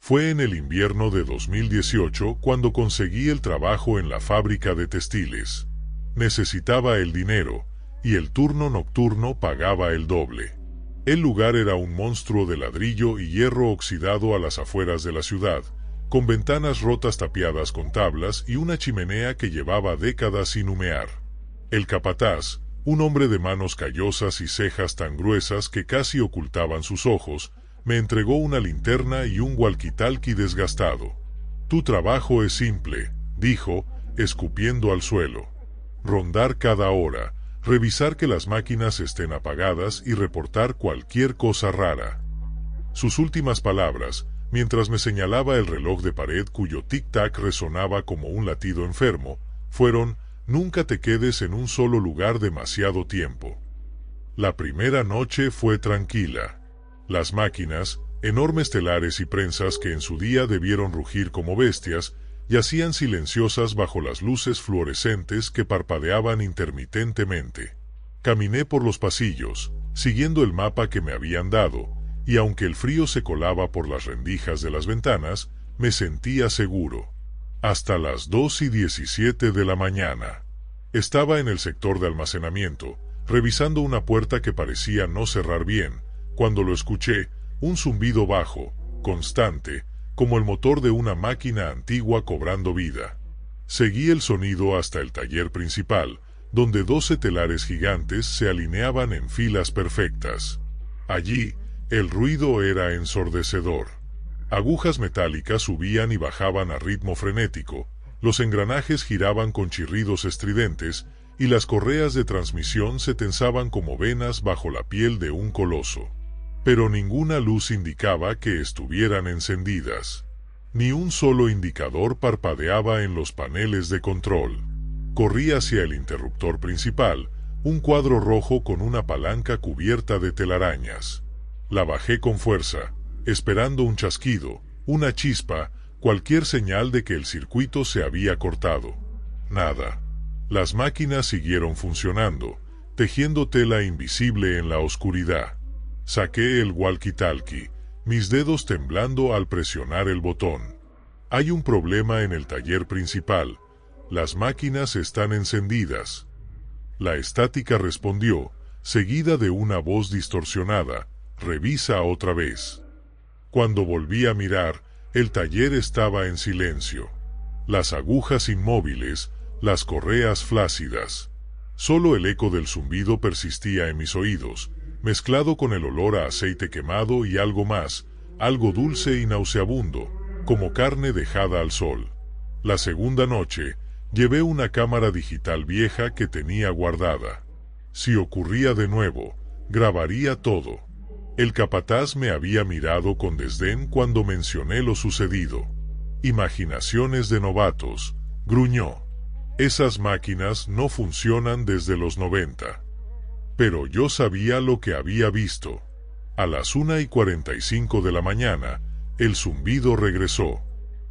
Fue en el invierno de 2018 cuando conseguí el trabajo en la fábrica de textiles. Necesitaba el dinero, y el turno nocturno pagaba el doble. El lugar era un monstruo de ladrillo y hierro oxidado a las afueras de la ciudad, con ventanas rotas tapiadas con tablas y una chimenea que llevaba décadas sin humear. El capataz, un hombre de manos callosas y cejas tan gruesas que casi ocultaban sus ojos, me entregó una linterna y un walkie-talkie desgastado. «Tu trabajo es simple», dijo, escupiendo al suelo. «Rondar cada hora, revisar que las máquinas estén apagadas y reportar cualquier cosa rara». Sus últimas palabras, mientras me señalaba el reloj de pared cuyo tic-tac resonaba como un latido enfermo, fueron: «Nunca te quedes en un solo lugar demasiado tiempo». La primera noche fue tranquila. Las máquinas, enormes telares y prensas que en su día debieron rugir como bestias, yacían silenciosas bajo las luces fluorescentes que parpadeaban intermitentemente. Caminé por los pasillos, siguiendo el mapa que me habían dado, y aunque el frío se colaba por las rendijas de las ventanas, me sentía seguro. Hasta las 2:17 de la mañana. Estaba en el sector de almacenamiento, revisando una puerta que parecía no cerrar bien, cuando lo escuché, un zumbido bajo, constante, como el motor de una máquina antigua cobrando vida. Seguí el sonido hasta el taller principal, donde 12 telares gigantes se alineaban en filas perfectas. Allí, el ruido era ensordecedor. Agujas metálicas subían y bajaban a ritmo frenético, los engranajes giraban con chirridos estridentes, y las correas de transmisión se tensaban como venas bajo la piel de un coloso. Pero ninguna luz indicaba que estuvieran encendidas. Ni un solo indicador parpadeaba en los paneles de control. Corrí hacia el interruptor principal, un cuadro rojo con una palanca cubierta de telarañas. La bajé con fuerza, esperando un chasquido, una chispa, cualquier señal de que el circuito se había cortado. Nada. Las máquinas siguieron funcionando, tejiendo tela invisible en la oscuridad. Saqué el walkie-talkie, mis dedos temblando al presionar el botón. «Hay un problema en el taller principal. Las máquinas están encendidas». La estática respondió, seguida de una voz distorsionada: «Revisa otra vez». Cuando volví a mirar, el taller estaba en silencio. Las agujas inmóviles, las correas flácidas. Solo el eco del zumbido persistía en mis oídos, mezclado con el olor a aceite quemado y algo más, algo dulce y nauseabundo, como carne dejada al sol. La segunda noche, llevé una cámara digital vieja que tenía guardada. Si ocurría de nuevo, grabaría todo. El capataz me había mirado con desdén cuando mencioné lo sucedido. «Imaginaciones de novatos», gruñó. «Esas máquinas no funcionan desde los 90». Pero yo sabía lo que había visto. A las 1:45 de la mañana, el zumbido regresó.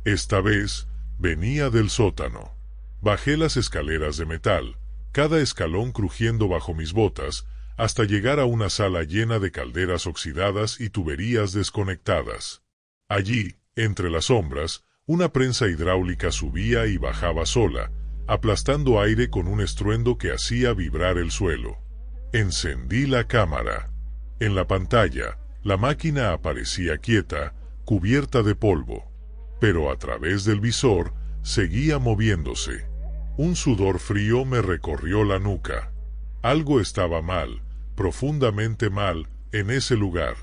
Esta vez, venía del sótano. Bajé las escaleras de metal, cada escalón crujiendo bajo mis botas, hasta llegar a una sala llena de calderas oxidadas y tuberías desconectadas. Allí, entre las sombras, una prensa hidráulica subía y bajaba sola, aplastando aire con un estruendo que hacía vibrar el suelo. Encendí la cámara. En la pantalla, la máquina aparecía quieta, cubierta de polvo. Pero a través del visor, seguía moviéndose. Un sudor frío me recorrió la nuca. Algo estaba mal, profundamente mal, en ese lugar.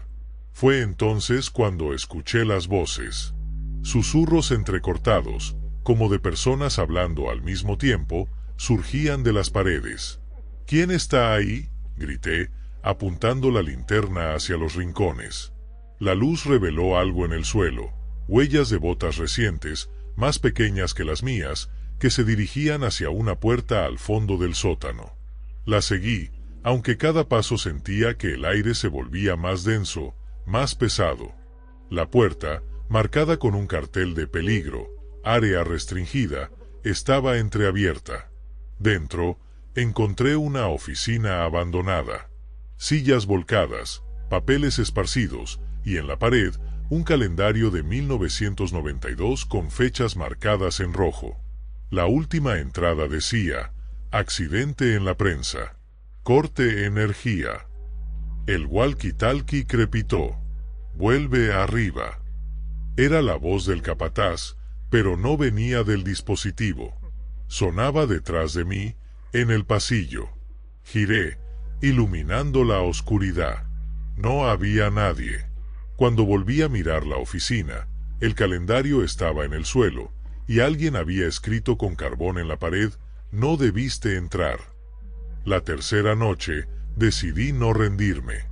Fue entonces cuando escuché las voces. Susurros entrecortados, como de personas hablando al mismo tiempo, surgían de las paredes. «¿Quién está ahí?», grité, apuntando la linterna hacia los rincones. La luz reveló algo en el suelo, huellas de botas recientes, más pequeñas que las mías, que se dirigían hacia una puerta al fondo del sótano. La seguí, aunque cada paso sentía que el aire se volvía más denso, más pesado. La puerta, marcada con un cartel de peligro, área restringida, estaba entreabierta. Dentro, encontré una oficina abandonada. Sillas volcadas, papeles esparcidos, y en la pared, Un calendario de 1992 con fechas marcadas en rojo. La última entrada decía: accidente en la prensa. Corte energía. El walkie-talkie crepitó. Vuelve arriba. Era la voz del capataz, pero no venía del dispositivo. Sonaba detrás de mí, en el pasillo. Giré, iluminando la oscuridad. No había nadie. Cuando volví a mirar la oficina, el calendario estaba en el suelo, y alguien había escrito con carbón en la pared: no debiste entrar. La tercera noche, decidí no rendirme.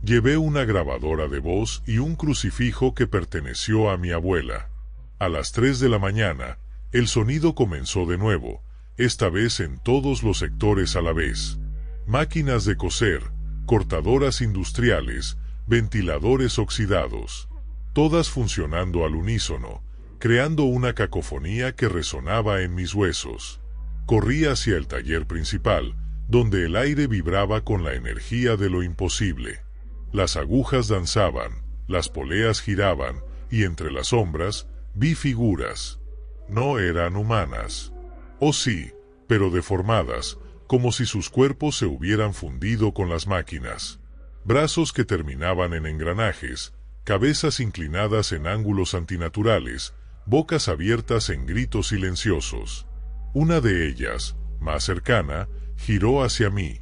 Llevé una grabadora de voz y un crucifijo que perteneció a mi abuela. A las 3 de la mañana, el sonido comenzó de nuevo, esta vez en todos los sectores a la vez. Máquinas de coser, cortadoras industriales, ventiladores oxidados, todas funcionando al unísono, creando una cacofonía que resonaba en mis huesos. Corrí hacia el taller principal, donde el aire vibraba con la energía de lo imposible. Las agujas danzaban, las poleas giraban, y entre las sombras vi figuras. No eran humanas. Oh sí, pero deformadas, como si sus cuerpos se hubieran fundido con las máquinas. Brazos que terminaban en engranajes, cabezas inclinadas en ángulos antinaturales, bocas abiertas en gritos silenciosos. Una de ellas, más cercana, giró hacia mí.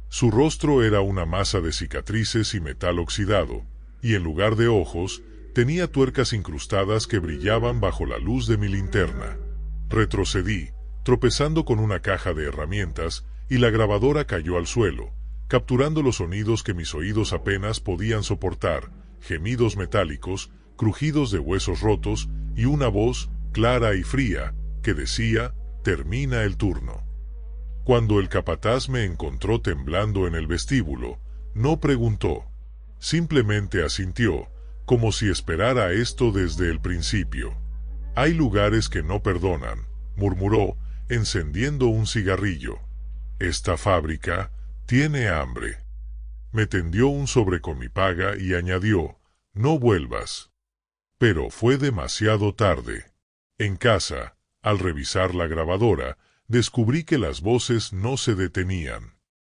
Su rostro era una masa de cicatrices y metal oxidado, y en lugar de ojos, tenía tuercas incrustadas que brillaban bajo la luz de mi linterna. Retrocedí, tropezando con una caja de herramientas, y la grabadora cayó al suelo, capturando los sonidos que mis oídos apenas podían soportar: gemidos metálicos, crujidos de huesos rotos, y una voz, clara y fría, que decía: termina el turno. Cuando el capataz me encontró temblando en el vestíbulo, no preguntó. Simplemente asintió, como si esperara esto desde el principio. Hay lugares que no perdonan, murmuró, encendiendo un cigarrillo. Esta fábrica tiene hambre. Me tendió un sobre con mi paga y añadió: no vuelvas. Pero fue demasiado tarde. En casa, al revisar la grabadora, descubrí que las voces no se detenían.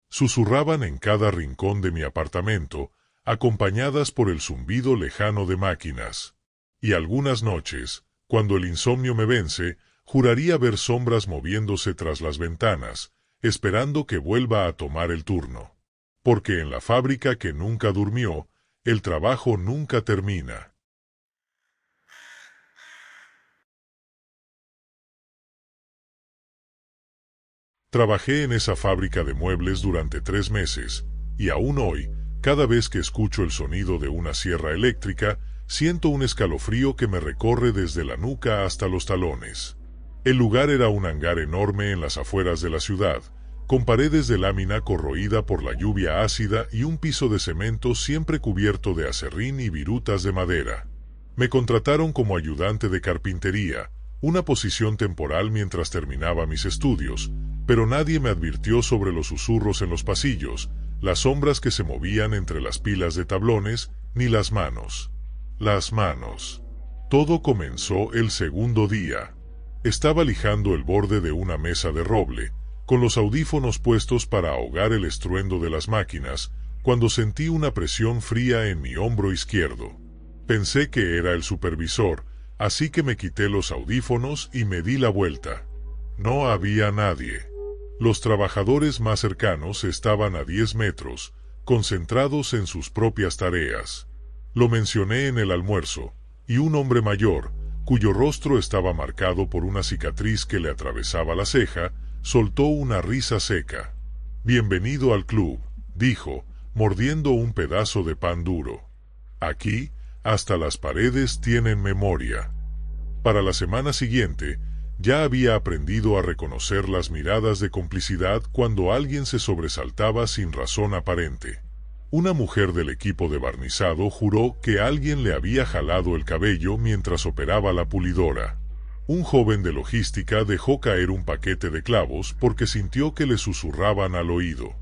Susurraban en cada rincón de mi apartamento, acompañadas por el zumbido lejano de máquinas. Y algunas noches, cuando el insomnio me vence, juraría ver sombras moviéndose tras las ventanas, esperando que vuelva a tomar el turno. Porque en la fábrica que nunca durmió, el trabajo nunca termina. Trabajé en esa fábrica de muebles durante 3 meses, y aún hoy, cada vez que escucho el sonido de una sierra eléctrica, siento un escalofrío que me recorre desde la nuca hasta los talones. El lugar era un hangar enorme en las afueras de la ciudad, con paredes de lámina corroída por la lluvia ácida y un piso de cemento siempre cubierto de acerrín y virutas de madera. Me contrataron como ayudante de carpintería, una posición temporal mientras terminaba mis estudios, pero nadie me advirtió sobre los susurros en los pasillos, las sombras que se movían entre las pilas de tablones, ni las manos. Las manos. Todo comenzó el segundo día. Estaba lijando el borde de una mesa de roble, con los audífonos puestos para ahogar el estruendo de las máquinas, cuando sentí una presión fría en mi hombro izquierdo. Pensé que era el supervisor, así que me quité los audífonos y me di la vuelta. No había nadie. Los trabajadores más cercanos estaban a 10 metros, concentrados en sus propias tareas. Lo mencioné en el almuerzo, y un hombre mayor, cuyo rostro estaba marcado por una cicatriz que le atravesaba la ceja, soltó una risa seca. «Bienvenido al club», dijo, mordiendo un pedazo de pan duro. «Aquí, hasta las paredes tienen memoria». Para la semana siguiente, ya había aprendido a reconocer las miradas de complicidad cuando alguien se sobresaltaba sin razón aparente. Una mujer del equipo de barnizado juró que alguien le había jalado el cabello mientras operaba la pulidora. Un joven de logística dejó caer un paquete de clavos porque sintió que le susurraban al oído.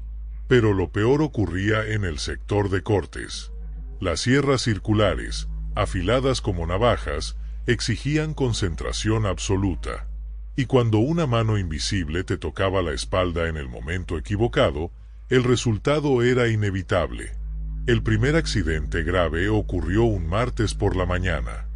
Pero lo peor ocurría en el sector de cortes. Las sierras circulares, afiladas como navajas, exigían concentración absoluta. Y cuando una mano invisible te tocaba la espalda en el momento equivocado, el resultado era inevitable. El primer accidente grave ocurrió un martes por la mañana.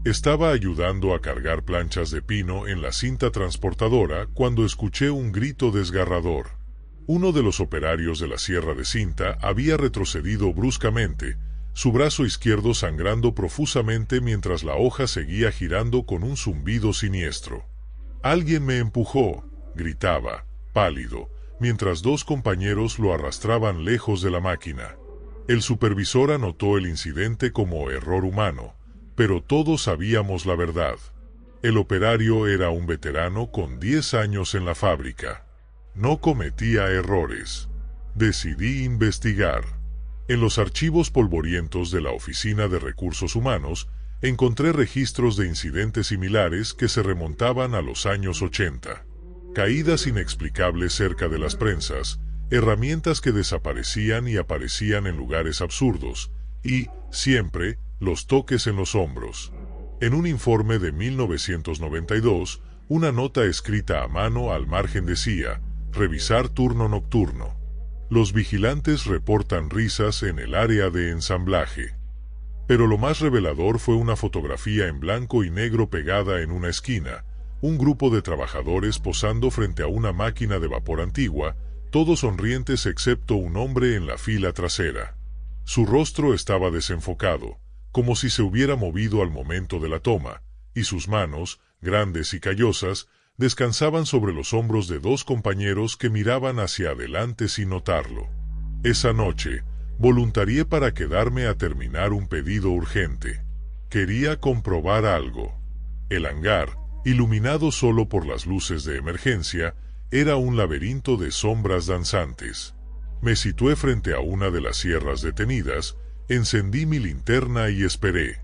Estaba ayudando a cargar planchas de pino en la cinta transportadora cuando escuché un grito desgarrador. Uno de los operarios de la sierra de cinta había retrocedido bruscamente, su brazo izquierdo sangrando profusamente mientras la hoja seguía girando con un zumbido siniestro. «¡Alguien me empujó!», gritaba, pálido, mientras dos compañeros lo arrastraban lejos de la máquina. El supervisor anotó el incidente como error humano, pero todos sabíamos la verdad. El operario era un veterano con 10 años en la fábrica. No cometía errores. Decidí investigar. En los archivos polvorientos de la Oficina de Recursos Humanos, encontré registros de incidentes similares que se remontaban a los años 80. Caídas inexplicables cerca de las prensas, herramientas que desaparecían y aparecían en lugares absurdos, y, siempre, los toques en los hombros. En un informe de 1992, una nota escrita a mano al margen decía: «Revisar turno nocturno. Los vigilantes reportan risas en el área de ensamblaje». Pero lo más revelador fue una fotografía en blanco y negro pegada en una esquina, un grupo de trabajadores posando frente a una máquina de vapor antigua, todos sonrientes excepto un hombre en la fila trasera. Su rostro estaba desenfocado, como si se hubiera movido al momento de la toma, y sus manos, grandes y callosas, descansaban sobre los hombros de dos compañeros que miraban hacia adelante sin notarlo. Esa noche, voluntarié para quedarme a terminar un pedido urgente. Quería comprobar algo. El hangar, iluminado solo por las luces de emergencia, era un laberinto de sombras danzantes. Me situé frente a una de las sierras detenidas, encendí mi linterna y esperé.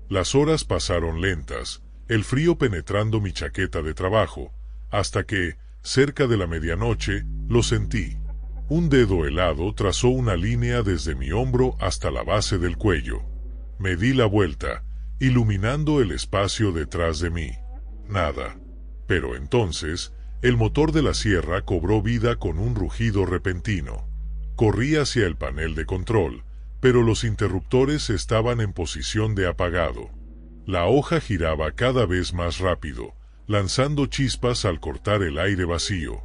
Las horas pasaron lentas, el frío penetrando mi chaqueta de trabajo, hasta que, cerca de la medianoche, lo sentí. Un dedo helado trazó una línea desde mi hombro hasta la base del cuello. Me di la vuelta, iluminando el espacio detrás de mí. Nada. Pero entonces, el motor de la sierra cobró vida con un rugido repentino. Corrí hacia el panel de control, pero los interruptores estaban en posición de apagado. La hoja giraba cada vez más rápido, lanzando chispas al cortar el aire vacío.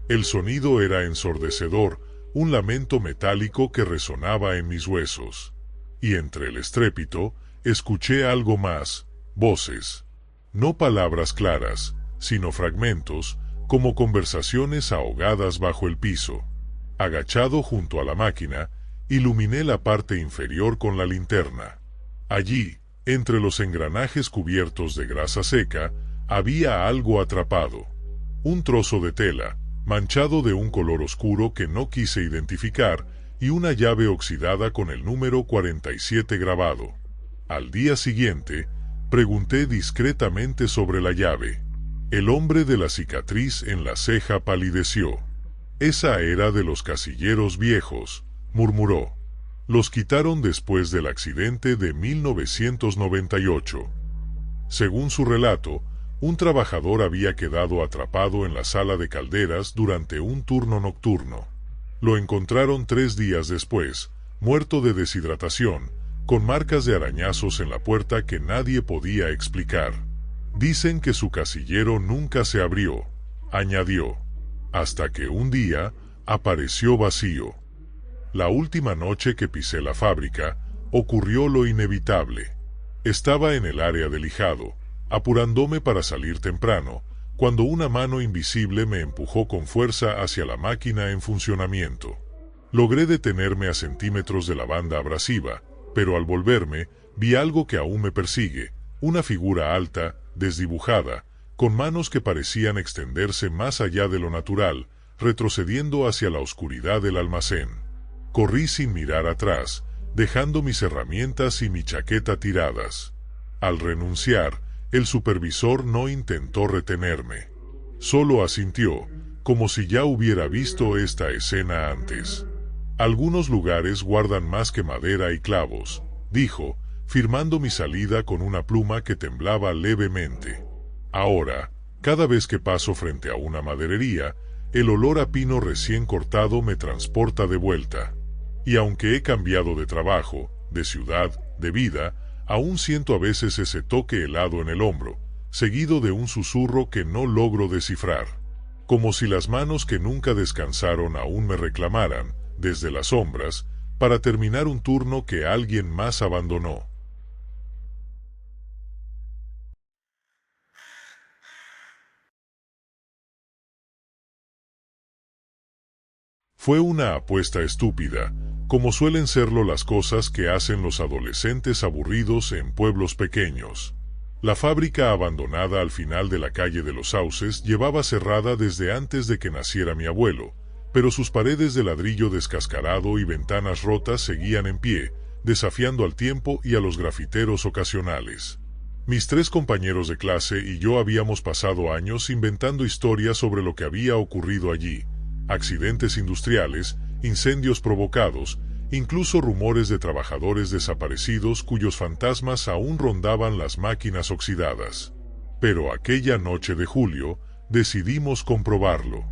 El sonido era ensordecedor, un lamento metálico que resonaba en mis huesos. Y entre el estrépito, escuché algo más: voces. No palabras claras, sino fragmentos, como conversaciones ahogadas bajo el piso. Agachado junto a la máquina, iluminé la parte inferior con la linterna. Allí, entre los engranajes cubiertos de grasa seca, había algo atrapado. Un trozo de tela, manchado de un color oscuro que no quise identificar, y una llave oxidada con el número 47 grabado. Al día siguiente, pregunté discretamente sobre la llave. El hombre de la cicatriz en la ceja palideció. «Esa era de los casilleros viejos», murmuró. «Los quitaron después del accidente de 1998». Según su relato, un trabajador había quedado atrapado en la sala de calderas durante un turno nocturno. Lo encontraron 3 días después, muerto de deshidratación, con marcas de arañazos en la puerta que nadie podía explicar. «Dicen que su casillero nunca se abrió», añadió, «hasta que un día apareció vacío». La última noche que pisé la fábrica, ocurrió lo inevitable. Estaba en el área de lijado, apurándome para salir temprano, cuando una mano invisible me empujó con fuerza hacia la máquina en funcionamiento. Logré detenerme a centímetros de la banda abrasiva, pero al volverme, vi algo que aún me persigue, una figura alta, desdibujada, con manos que parecían extenderse más allá de lo natural, retrocediendo hacia la oscuridad del almacén. Corrí sin mirar atrás, dejando mis herramientas y mi chaqueta tiradas. Al renunciar, el supervisor no intentó retenerme. Solo asintió, como si ya hubiera visto esta escena antes. «Algunos lugares guardan más que madera y clavos», dijo, firmando mi salida con una pluma que temblaba levemente. Ahora, cada vez que paso frente a una maderería, el olor a pino recién cortado me transporta de vuelta. Y aunque he cambiado de trabajo, de ciudad, de vida, aún siento a veces ese toque helado en el hombro, seguido de un susurro que no logro descifrar. Como si las manos que nunca descansaron aún me reclamaran, desde las sombras, para terminar un turno que alguien más abandonó. Fue una apuesta estúpida, como suelen serlo las cosas que hacen los adolescentes aburridos en pueblos pequeños. La fábrica abandonada al final de la calle de los Sauces llevaba cerrada desde antes de que naciera mi abuelo, pero sus paredes de ladrillo descascarado y ventanas rotas seguían en pie, desafiando al tiempo y a los grafiteros ocasionales. Mis 3 compañeros de clase y yo habíamos pasado años inventando historias sobre lo que había ocurrido allí: accidentes industriales, incendios provocados, incluso rumores de trabajadores desaparecidos cuyos fantasmas aún rondaban las máquinas oxidadas. Pero aquella noche de julio, decidimos comprobarlo.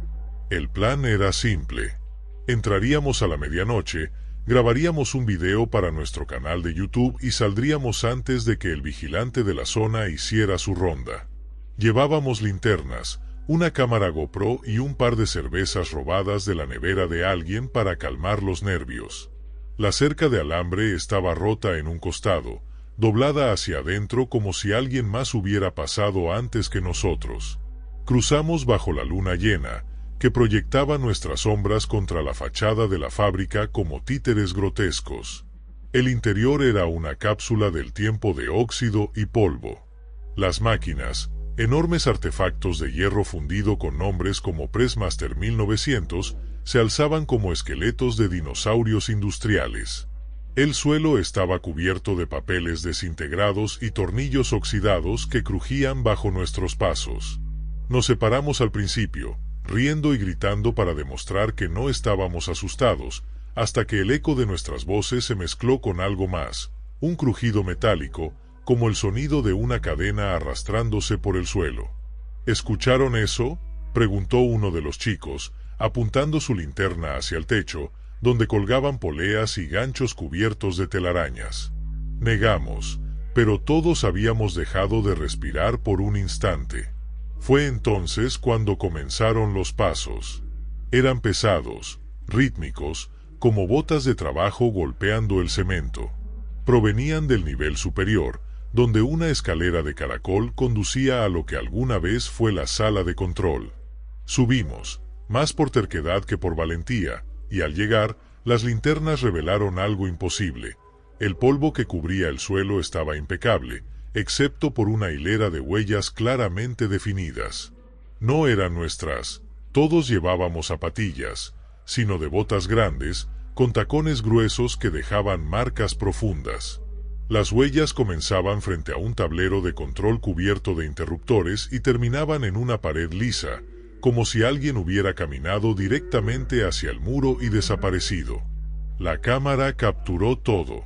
El plan era simple. Entraríamos a la medianoche, grabaríamos un video para nuestro canal de YouTube y saldríamos antes de que el vigilante de la zona hiciera su ronda. Llevábamos linternas, una cámara GoPro y un par de cervezas robadas de la nevera de alguien para calmar los nervios. La cerca de alambre estaba rota en un costado, doblada hacia adentro como si alguien más hubiera pasado antes que nosotros. Cruzamos bajo la luna llena, que proyectaba nuestras sombras contra la fachada de la fábrica como títeres grotescos. El interior era una cápsula del tiempo de óxido y polvo. Las máquinas, enormes artefactos de hierro fundido con nombres como Pressmaster 1900, se alzaban como esqueletos de dinosaurios industriales. El suelo estaba cubierto de papeles desintegrados y tornillos oxidados que crujían bajo nuestros pasos. Nos separamos al principio, riendo y gritando para demostrar que no estábamos asustados, hasta que el eco de nuestras voces se mezcló con algo más, un crujido metálico, como el sonido de una cadena arrastrándose por el suelo. ¿Escucharon eso?, preguntó uno de los chicos, apuntando su linterna hacia el techo, donde colgaban poleas y ganchos cubiertos de telarañas. Negamos, pero todos habíamos dejado de respirar por un instante. Fue entonces cuando comenzaron los pasos. Eran pesados, rítmicos, como botas de trabajo golpeando el cemento. Provenían del nivel superior, donde una escalera de caracol conducía a lo que alguna vez fue la sala de control. Subimos, más por terquedad que por valentía, y al llegar, las linternas revelaron algo imposible. El polvo que cubría el suelo estaba impecable, excepto por una hilera de huellas claramente definidas. No eran nuestras, todos llevábamos zapatillas, sino de botas grandes, con tacones gruesos que dejaban marcas profundas. Las huellas comenzaban frente a un tablero de control cubierto de interruptores y terminaban en una pared lisa, como si alguien hubiera caminado directamente hacia el muro y desaparecido. La cámara capturó todo.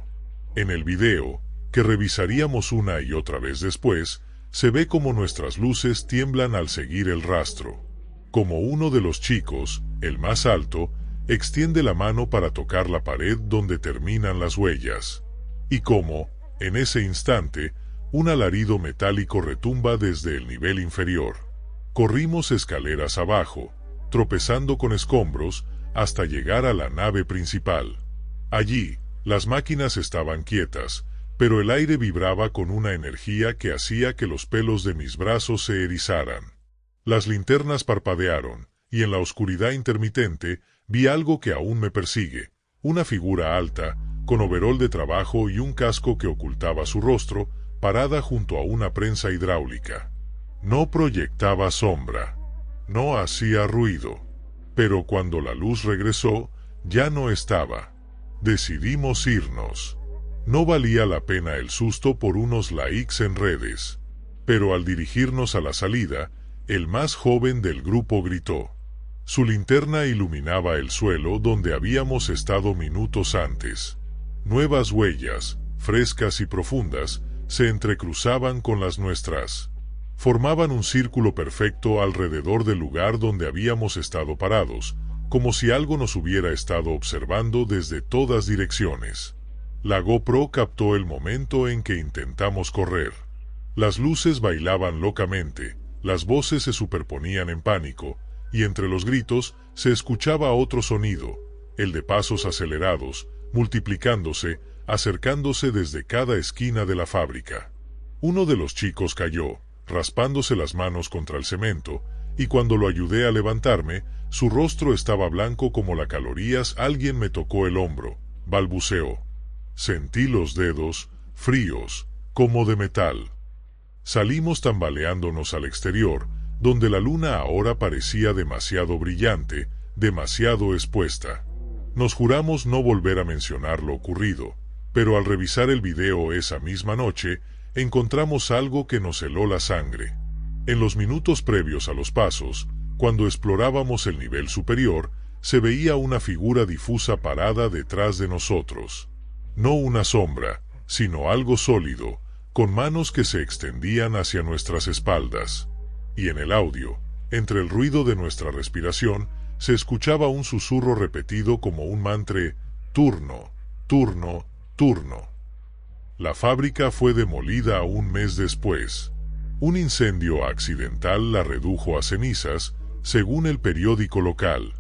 En el video, que revisaríamos una y otra vez después, se ve como nuestras luces tiemblan al seguir el rastro. Como uno de los chicos, el más alto, extiende la mano para tocar la pared donde terminan las huellas. Y como, en ese instante, un alarido metálico retumba desde el nivel inferior. Corrimos escaleras abajo, tropezando con escombros, hasta llegar a la nave principal. Allí, las máquinas estaban quietas, pero el aire vibraba con una energía que hacía que los pelos de mis brazos se erizaran. Las linternas parpadearon, y en la oscuridad intermitente vi algo que aún me persigue, una figura alta, con overol de trabajo y un casco que ocultaba su rostro, parada junto a una prensa hidráulica. No proyectaba sombra, no hacía ruido, pero cuando la luz regresó, ya no estaba. Decidimos irnos. No valía la pena el susto por unos likes en redes. Pero al dirigirnos a la salida, el más joven del grupo gritó. Su linterna iluminaba el suelo donde habíamos estado minutos antes. Nuevas huellas, frescas y profundas, se entrecruzaban con las nuestras. Formaban un círculo perfecto alrededor del lugar donde habíamos estado parados, como si algo nos hubiera estado observando desde todas direcciones. La GoPro captó el momento en que intentamos correr. Las luces bailaban locamente, las voces se superponían en pánico, y entre los gritos se escuchaba otro sonido, el de pasos acelerados, multiplicándose, acercándose desde cada esquina de la fábrica. Uno de los chicos cayó, raspándose las manos contra el cemento, y cuando lo ayudé a levantarme, su rostro estaba blanco como las calorías. Alguien me tocó el hombro, balbuceó. Sentí los dedos, fríos, como de metal. Salimos tambaleándonos al exterior, donde la luna ahora parecía demasiado brillante, demasiado expuesta. Nos juramos no volver a mencionar lo ocurrido, pero al revisar el video esa misma noche, encontramos algo que nos heló la sangre. En los minutos previos a los pasos, cuando explorábamos el nivel superior, se veía una figura difusa parada detrás de nosotros. No una sombra, sino algo sólido, con manos que se extendían hacia nuestras espaldas. Y en el audio, entre el ruido de nuestra respiración, se escuchaba un susurro repetido como un mantra: turno, turno, turno. La fábrica fue demolida un mes después. Un incendio accidental la redujo a cenizas, según el periódico local.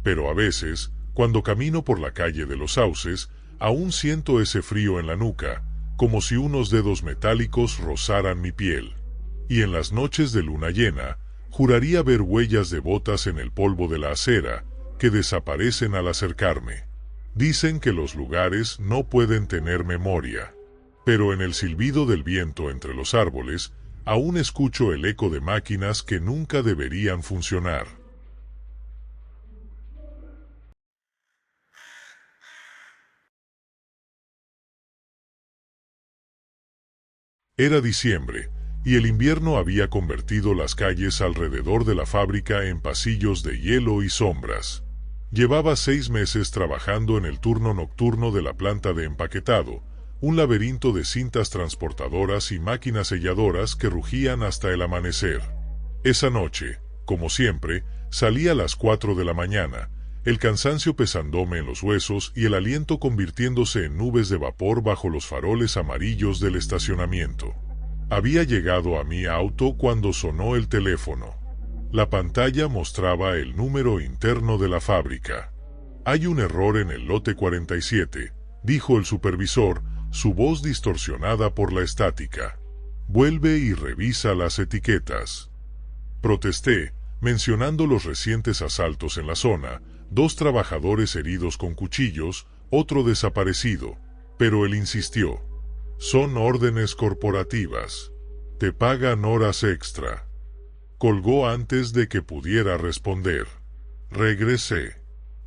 Pero a veces, cuando camino por la calle de los Sauces, aún siento ese frío en la nuca, como si unos dedos metálicos rozaran mi piel. Y en las noches de luna llena, juraría ver huellas de botas en el polvo de la acera, que desaparecen al acercarme. Dicen que los lugares no pueden tener memoria. Pero en el silbido del viento entre los árboles, aún escucho el eco de máquinas que nunca deberían funcionar. Era diciembre, y el invierno había convertido las calles alrededor de la fábrica en pasillos de hielo y sombras. Llevaba 6 meses trabajando en el turno nocturno de la planta de empaquetado, un laberinto de cintas transportadoras y máquinas selladoras que rugían hasta el amanecer. Esa noche, como siempre, salí a las 4 de la mañana, el cansancio pesándome en los huesos y el aliento convirtiéndose en nubes de vapor bajo los faroles amarillos del estacionamiento. Había llegado a mi auto cuando sonó el teléfono. La pantalla mostraba el número interno de la fábrica. «Hay un error en el lote 47», dijo el supervisor, su voz distorsionada por la estática. «Vuelve y revisa las etiquetas». Protesté, mencionando los recientes asaltos en la zona, 2 trabajadores heridos con cuchillos, otro desaparecido, pero él insistió. «Son órdenes corporativas. Te pagan horas extra». Colgó antes de que pudiera responder. Regresé.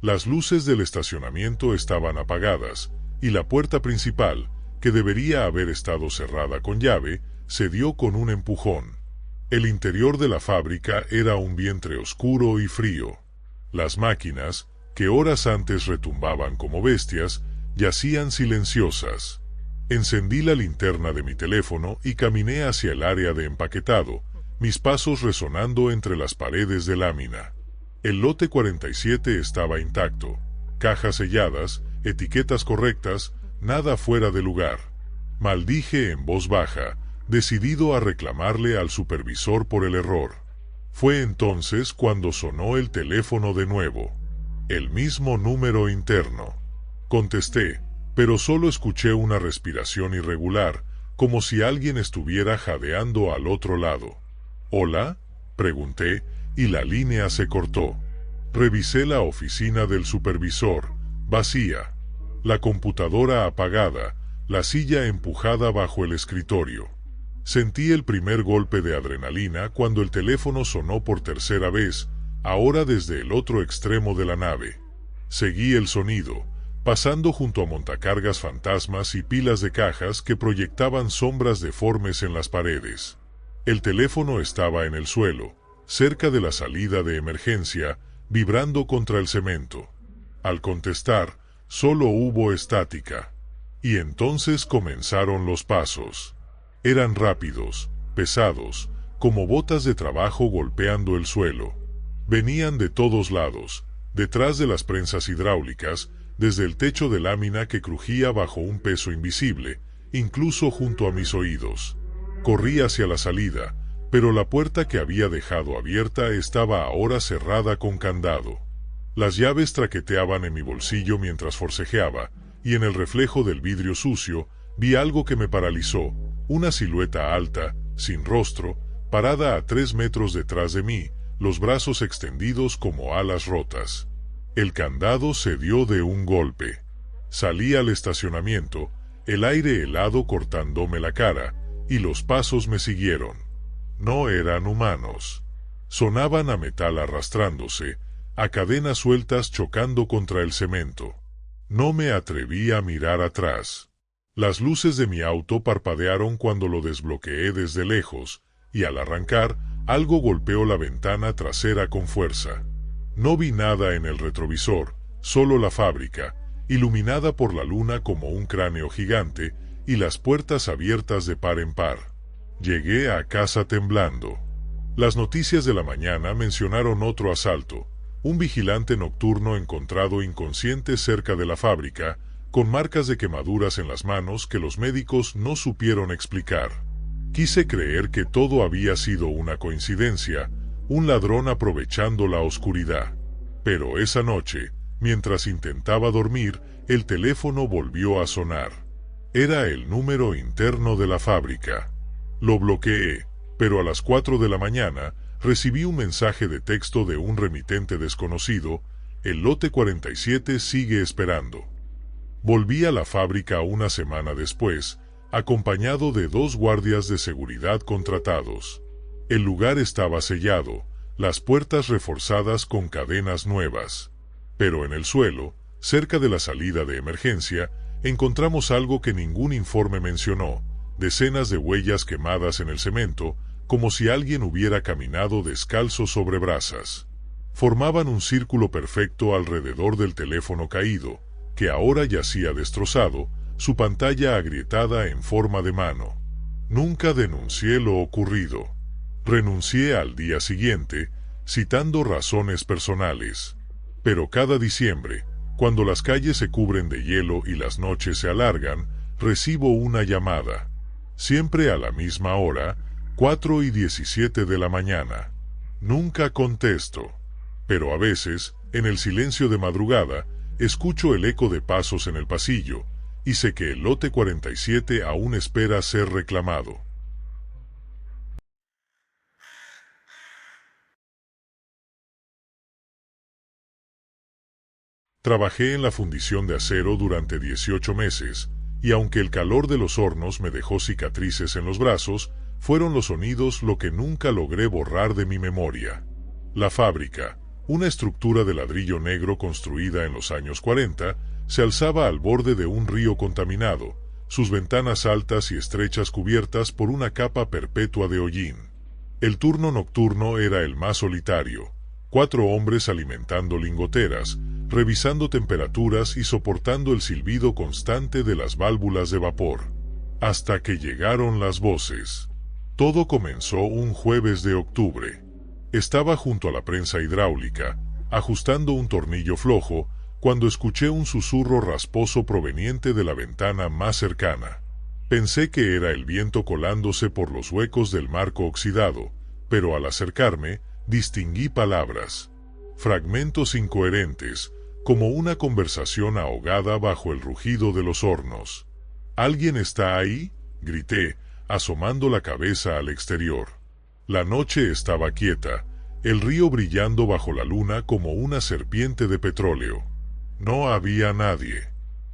Las luces del estacionamiento estaban apagadas, y la puerta principal, que debería haber estado cerrada con llave, se dio con un empujón. El interior de la fábrica era un vientre oscuro y frío. Las máquinas, que horas antes retumbaban como bestias, yacían silenciosas. Encendí la linterna de mi teléfono y caminé hacia el área de empaquetado, mis pasos resonando entre las paredes de lámina. El lote 47 estaba intacto, cajas selladas, etiquetas correctas, nada fuera de lugar. Maldije en voz baja, decidido a reclamarle al supervisor por el error. Fue entonces cuando sonó el teléfono de nuevo. El mismo número interno. Contesté, pero solo escuché una respiración irregular, como si alguien estuviera jadeando al otro lado. «¿Hola?», pregunté, y la línea se cortó. Revisé la oficina del supervisor, vacía. La computadora apagada, la silla empujada bajo el escritorio. Sentí el primer golpe de adrenalina cuando el teléfono sonó por tercera vez, ahora desde el otro extremo de la nave. Seguí el sonido, pasando junto a montacargas fantasmas y pilas de cajas que proyectaban sombras deformes en las paredes. El teléfono estaba en el suelo, cerca de la salida de emergencia, vibrando contra el cemento. Al contestar, solo hubo estática. Y entonces comenzaron los pasos. Eran rápidos, pesados, como botas de trabajo golpeando el suelo. Venían de todos lados, detrás de las prensas hidráulicas, desde el techo de lámina que crujía bajo un peso invisible, incluso junto a mis oídos. Corrí hacia la salida, pero la puerta que había dejado abierta estaba ahora cerrada con candado. Las llaves traqueteaban en mi bolsillo mientras forcejeaba, y en el reflejo del vidrio sucio vi algo que me paralizó, una silueta alta, sin rostro, parada a 3 metros detrás de mí, los brazos extendidos como alas rotas. El candado cedió de un golpe. Salí al estacionamiento, el aire helado cortándome la cara, y los pasos me siguieron. No eran humanos. Sonaban a metal arrastrándose, a cadenas sueltas chocando contra el cemento. No me atreví a mirar atrás. Las luces de mi auto parpadearon cuando lo desbloqueé desde lejos, y al arrancar, algo golpeó la ventana trasera con fuerza. No vi nada en el retrovisor, solo la fábrica, iluminada por la luna como un cráneo gigante, y las puertas abiertas de par en par. Llegué a casa temblando. Las noticias de la mañana mencionaron otro asalto, un vigilante nocturno encontrado inconsciente cerca de la fábrica, con marcas de quemaduras en las manos que los médicos no supieron explicar. Quise creer que todo había sido una coincidencia, un ladrón aprovechando la oscuridad. Pero esa noche, mientras intentaba dormir, el teléfono volvió a sonar. Era el número interno de la fábrica. Lo bloqueé, pero a las 4 de la mañana recibí un mensaje de texto de un remitente desconocido: el lote 47 sigue esperando. Volví a la fábrica una semana después, acompañado de 2 guardias de seguridad contratados. El lugar estaba sellado, las puertas reforzadas con cadenas nuevas. Pero en el suelo, cerca de la salida de emergencia, encontramos algo que ningún informe mencionó: decenas de huellas quemadas en el cemento, como si alguien hubiera caminado descalzo sobre brasas. Formaban un círculo perfecto alrededor del teléfono caído, que ahora yacía destrozado, su pantalla agrietada en forma de mano. Nunca denuncié lo ocurrido. Renuncié al día siguiente, citando razones personales. Pero cada diciembre, cuando las calles se cubren de hielo y las noches se alargan, recibo una llamada. Siempre a la misma hora, 4:17 de la mañana. Nunca contesto. Pero a veces, en el silencio de madrugada, escucho el eco de pasos en el pasillo, y sé que el lote 47 aún espera ser reclamado. Trabajé en la fundición de acero durante 18 meses, y aunque el calor de los hornos me dejó cicatrices en los brazos, fueron los sonidos lo que nunca logré borrar de mi memoria. La fábrica, una estructura de ladrillo negro construida en los años 40, se alzaba al borde de un río contaminado, sus ventanas altas y estrechas cubiertas por una capa perpetua de hollín. El turno nocturno era el más solitario: 4 hombres alimentando lingoteras, revisando temperaturas y soportando el silbido constante de las válvulas de vapor. Hasta que llegaron las voces. Todo comenzó un jueves de octubre. Estaba junto a la prensa hidráulica, ajustando un tornillo flojo, cuando escuché un susurro rasposo proveniente de la ventana más cercana. Pensé que era el viento colándose por los huecos del marco oxidado, pero al acercarme, distinguí palabras, fragmentos incoherentes, como una conversación ahogada bajo el rugido de los hornos. ¿Alguien está ahí?, grité, asomando la cabeza al exterior. La noche estaba quieta, el río brillando bajo la luna como una serpiente de petróleo. No había nadie.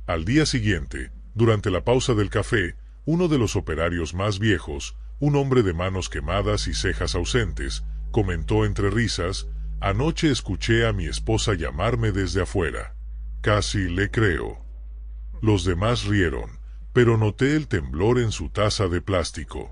Al día siguiente, durante la pausa del café, uno de los operarios más viejos, un hombre de manos quemadas y cejas ausentes, comentó entre risas: «Anoche escuché a mi esposa llamarme desde afuera». Casi le creo. Los demás rieron, pero noté el temblor en su taza de plástico.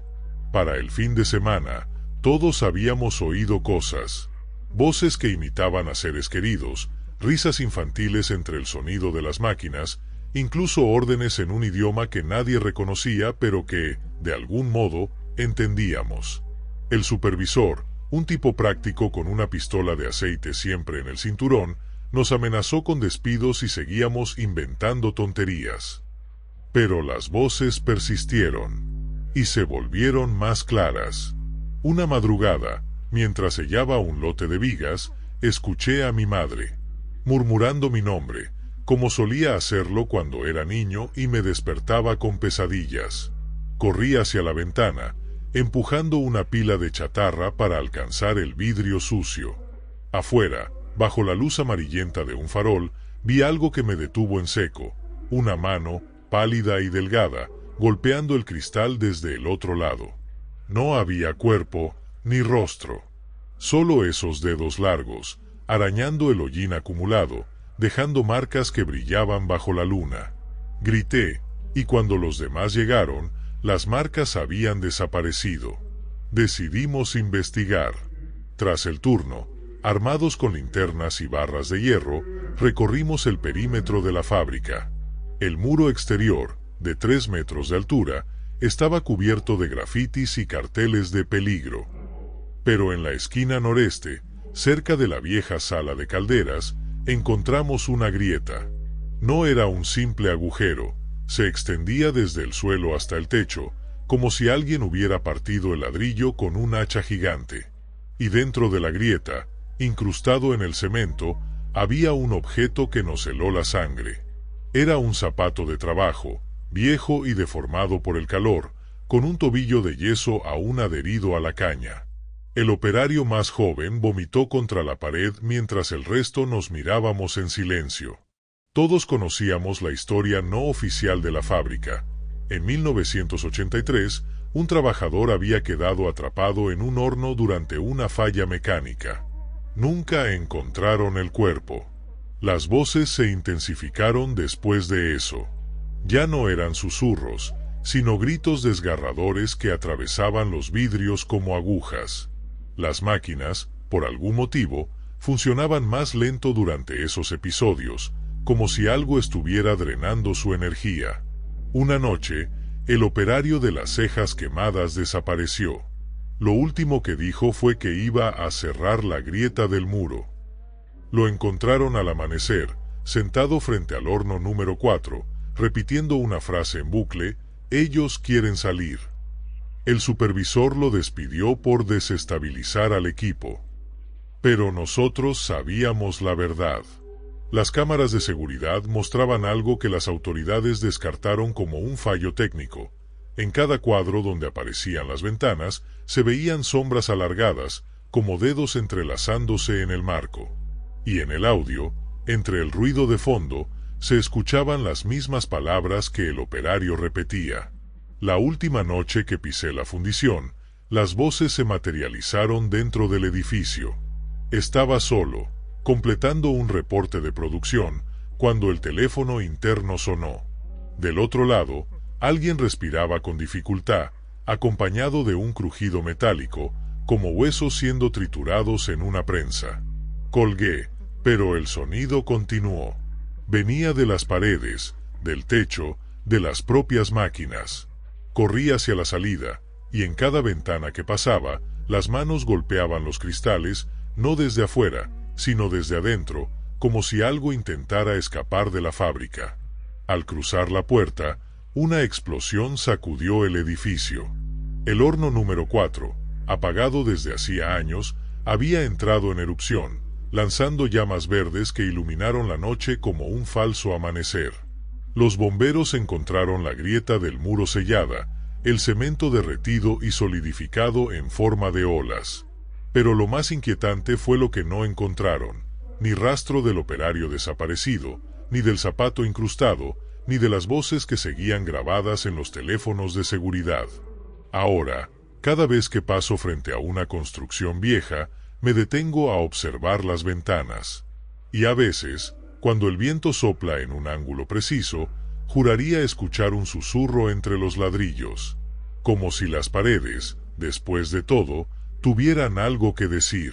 Para el fin de semana, todos habíamos oído cosas. Voces que imitaban a seres queridos, risas infantiles entre el sonido de las máquinas, incluso órdenes en un idioma que nadie reconocía pero que, de algún modo, entendíamos. El supervisor, un tipo práctico con una pistola de aceite siempre en el cinturón, nos amenazó con despidos si seguíamos inventando tonterías. Pero las voces persistieron, y se volvieron más claras. Una madrugada, mientras sellaba un lote de vigas, escuché a mi madre, murmurando mi nombre, como solía hacerlo cuando era niño y me despertaba con pesadillas. Corrí hacia la ventana, empujando una pila de chatarra para alcanzar el vidrio sucio. Afuera, bajo la luz amarillenta de un farol, vi algo que me detuvo en seco, una mano, pálida y delgada, golpeando el cristal desde el otro lado. No había cuerpo, ni rostro. Solo esos dedos largos, arañando el hollín acumulado, dejando marcas que brillaban bajo la luna. Grité, y cuando los demás llegaron, las marcas habían desaparecido. Decidimos investigar. Tras el turno, armados con linternas y barras de hierro, recorrimos el perímetro de la fábrica. El muro exterior, de 3 metros de altura, estaba cubierto de grafitis y carteles de peligro. Pero en la esquina noreste, cerca de la vieja sala de calderas, encontramos una grieta. No era un simple agujero, se extendía desde el suelo hasta el techo, como si alguien hubiera partido el ladrillo con un hacha gigante. Y dentro de la grieta, incrustado en el cemento, había un objeto que nos heló la sangre. Era un zapato de trabajo, viejo y deformado por el calor, con un tobillo de yeso aún adherido a la caña. El operario más joven vomitó contra la pared mientras el resto nos mirábamos en silencio. Todos conocíamos la historia no oficial de la fábrica. En 1983, un trabajador había quedado atrapado en un horno durante una falla mecánica. Nunca encontraron el cuerpo. Las voces se intensificaron después de eso. Ya no eran susurros, sino gritos desgarradores que atravesaban los vidrios como agujas. Las máquinas, por algún motivo, funcionaban más lento durante esos episodios, como si algo estuviera drenando su energía. Una noche, el operario de las cejas quemadas desapareció. Lo último que dijo fue que iba a cerrar la grieta del muro. Lo encontraron al amanecer, sentado frente al horno número 4, repitiendo una frase en bucle: "Ellos quieren salir". El supervisor lo despidió por desestabilizar al equipo. Pero nosotros sabíamos la verdad. Las cámaras de seguridad mostraban algo que las autoridades descartaron como un fallo técnico. En cada cuadro donde aparecían las ventanas, se veían sombras alargadas, como dedos entrelazándose en el marco. Y en el audio, entre el ruido de fondo, se escuchaban las mismas palabras que el operario repetía. La última noche que pisé la fundición, las voces se materializaron dentro del edificio. Estaba solo, completando un reporte de producción, cuando el teléfono interno sonó. Del otro lado, alguien respiraba con dificultad, acompañado de un crujido metálico, como huesos siendo triturados en una prensa. Colgué, pero el sonido continuó. Venía de las paredes, del techo, de las propias máquinas. Corrí hacia la salida, y en cada ventana que pasaba, las manos golpeaban los cristales, no desde afuera, sino desde adentro, como si algo intentara escapar de la fábrica. Al cruzar la puerta, una explosión sacudió el edificio. El horno número 4, apagado desde hacía años, había entrado en erupción, lanzando llamas verdes que iluminaron la noche como un falso amanecer. Los bomberos encontraron la grieta del muro sellada, el cemento derretido y solidificado en forma de olas. Pero lo más inquietante fue lo que no encontraron: ni rastro del operario desaparecido, ni del zapato incrustado, ni de las voces que seguían grabadas en los teléfonos de seguridad. Ahora, cada vez que paso frente a una construcción vieja, me detengo a observar las ventanas. Y a veces, cuando el viento sopla en un ángulo preciso, juraría escuchar un susurro entre los ladrillos, como si las paredes, después de todo, tuvieran algo que decir.